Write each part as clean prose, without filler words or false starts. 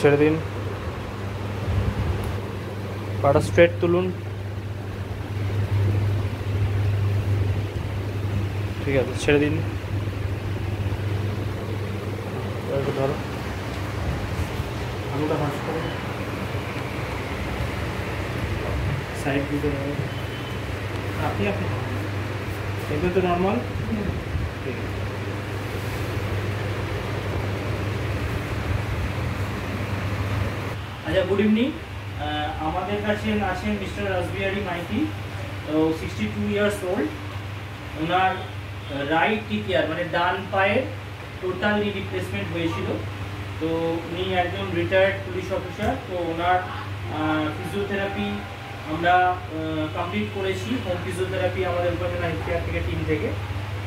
ছেড়ে দিন, পাটা স্ট্রেট তুলুন, ঠিক আছে ছেড়ে দিন, ধরো আঙুলটা ভাঁজ করো, সাইড দিতে ধরো, আপনি এটা তো নর্মাল, ঠিক আছে। আচ্ছা, গুড ইভিনিং। আমাদের কাছে আছেন মিস্টার রাসবিহারী মাইতি, তো 62 ইয়ার্স ওল্ড। ওনার রাইট টিকিয়ার মানে ডান পায়ের টোটাল নি রিপ্লেসমেন্ট হয়েছিল। তো উনি একজন রিটায়ার্ড পুলিশ অফিসার। তো ওনার ফিজিওথেরাপি আমরা কমপ্লিট করেছি, হোম ফিজিওথেরাপি আমাদের রূপাঞ্জনা হেলথ কেয়ার থেকে টিম থেকে।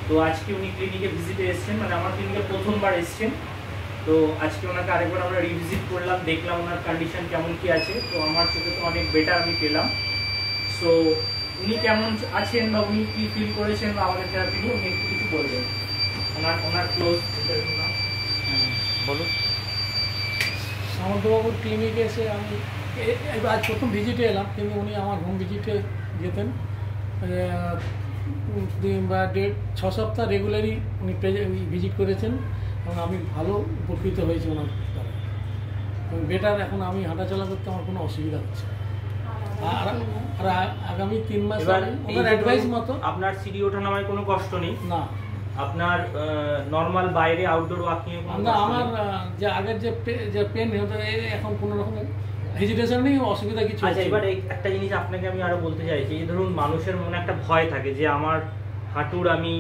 তো আজকে উনি ক্লিনিকে ভিজিটে এসেছেন, মানে আমার ক্লিনিকে প্রথমবার এসেছেন। তো আজকে ওনাকে আরেকবার আমরা রিভিজিট করলাম, দেখলাম ওনার কন্ডিশন কেমন কি আছে। তো আমার চোখে তো অনেক বেটার আমি পেলাম। সো উনি কেমন আছেন বা উনি কি ফিল করেছেন বা আমাদের থেরাপি নিয়ে উনি একটু কিছু বলবেন। ওনার ক্লোজ বলুন। সামন্তবাবুর ক্লিনিকে এসে আমি আজ প্রথম ভিজিটে এলাম, কিন্তু উনি আমার হোম ভিজিটে যেতেন বা 6 সপ্তাহ রেগুলারই উনি ভিজিট করেছেন এবং আমি ভালো উপকৃত হয়েছি ওনার দ্বারা। বেটার এখন আমি হাঁটাচলা করতে আমার কোনো অসুবিধা হচ্ছে আর আগামী 3 মাস ওনার অ্যাডভাইস মতো। আপনার সিঁড়ি ওঠা নামায় কোনো কষ্ট নেই না, আপনার নরমাল বাইরে আউটডোর ওয়াকিং এ না, আমার যে আগের যে পেন হতো এখন কোনো রকম হেজিটেশন নেই, অসুবিধা কিছু। আচ্ছা, এবার একটা জিনিস আপনাকে আমি আরো বলতে চাইছি, যে ধরুন মানুষের মনে একটা ভয় থাকে যে আমার হাঁটুর আমি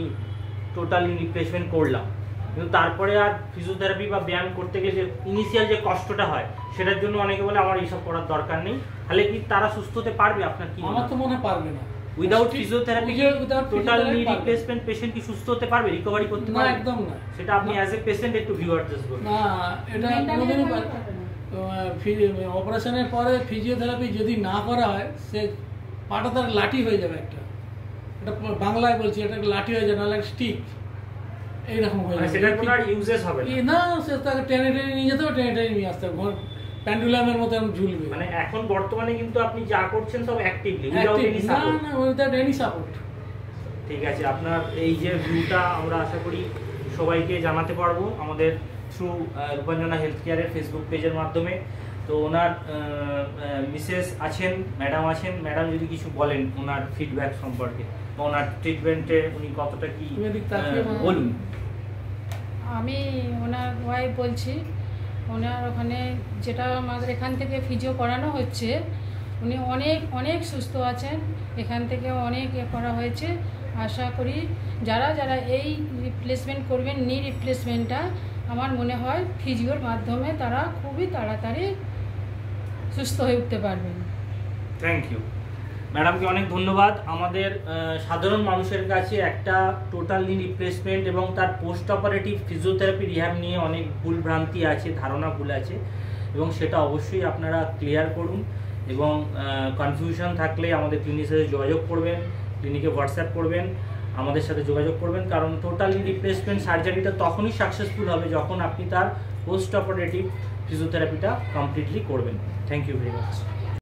টোটালি রিপ্লেসমেন্ট করলাম, কিন্তু তারপরে আর ফিজিওথেরাপি বা ব্যায়াম করতে গেলে যে ইনিশিয়াল যে কষ্টটা হয় সেটার জন্য অনেকে বলে আমার এইসব করার দরকার নেই। তাহলে কি তারা সুস্থ হতে পারবে? আপনার কি? আমার তো মনে পারবে না। উইদাউট ফিজিওথেরাপি টোটাল নি রিপ্লেসমেন্ট পেশেন্ট কি সুস্থ হতে পারবে, রিকভারি করতে পারবে? না, একদম না। সেটা আপনি অ্যাজ এ পেশেন্ট একটু ভিউয়ারদের বলুন। না, এটা কোনোদিনই অপারেশনের পরে ফিজিওথেরাপি যদি না করা হয় সে পাটা তার লাঠি হয়ে যাবে একটা, এটা বাংলায় বলছি, এটা লাঠি হয়ে যাবে, নাহলে স্টিক এইরকম হয়ে যাবে। সেটা কোনো আর ইউজেস হবে না, সে তাকে টেনে নিয়ে যেতে হবে, টেনে নিয়ে আসতে হবে, প্যান্ডুলামের মতো ঝুলবে। মানে এখন বর্তমানে কিন্তু আপনি যা করছেন সব অ্যাক্টিভলি, উইদাউট এনি সাপোর্ট। ঠিক আছে, আপনার এই যে ভিউটা আমরা আশা করি সবাইকে জানাতে পারবো আমাদের থ্রু রূপাঞ্জনা হেলথ কেয়ারের ফেসবুক পেজের মাধ্যমে। তো ওনার মিসেস আছেন, ম্যাডাম আছেন, ম্যাডাম যদি কিছু বলেন ওনার ফিডব্যাক সম্পর্কে, ওনার ট্রিটমেন্টে উনি কতটা কি বলুন। আমি ওনার ওয়াইফ বলছি। ওনার ওখানে যেটা আমাদের এখান থেকে ফিজিও করানো হচ্ছে, উনি অনেক অনেক সুস্থ আছেন, এখান থেকে অনেক করা হয়েছে। আশা করি যারা যারা এই রিপ্লেসমেন্ট করবেন, নি রিপ্লেসমেন্টটা আমার মনে হয় ফিজিওর মাধ্যমে তারা খুবই তাড়াতাড়ি সুস্থ হয়ে উঠতে পারবেন। থ্যাংক ইউ ম্যাডামকে, অনেক ধন্যবাদ। আমাদের সাধারণ মানুষের কাছে একটা টোটাল নি রিপ্লেসমেন্ট এবং তার পোস্ট অপারেটিভ ফিজিওথেরাপি রিহ্যাব নিয়ে অনেক ভুল ভ্রান্তি আছে, ধারণা ভুল আছে, এবং সেটা অবশ্যই আপনারা ক্লিয়ার করুন। এবং কনফিউশন থাকলে আমাদের ক্লিনিকের সাথে যোগাযোগ করবেন, ক্লিনিকে হোয়াটসঅ্যাপ করবেন, আমাদের সাথে যোগাযোগ করবেন। কারণ টোটাল নি রিপ্লেসমেন্ট সার্জারিটা তখনই সাকসেসফুল হবে যখন আপনি তার পোস্ট অপারেটিভ ফিজিওথেরাপিটা কমপ্লিটলি করবেন। Thank you very much.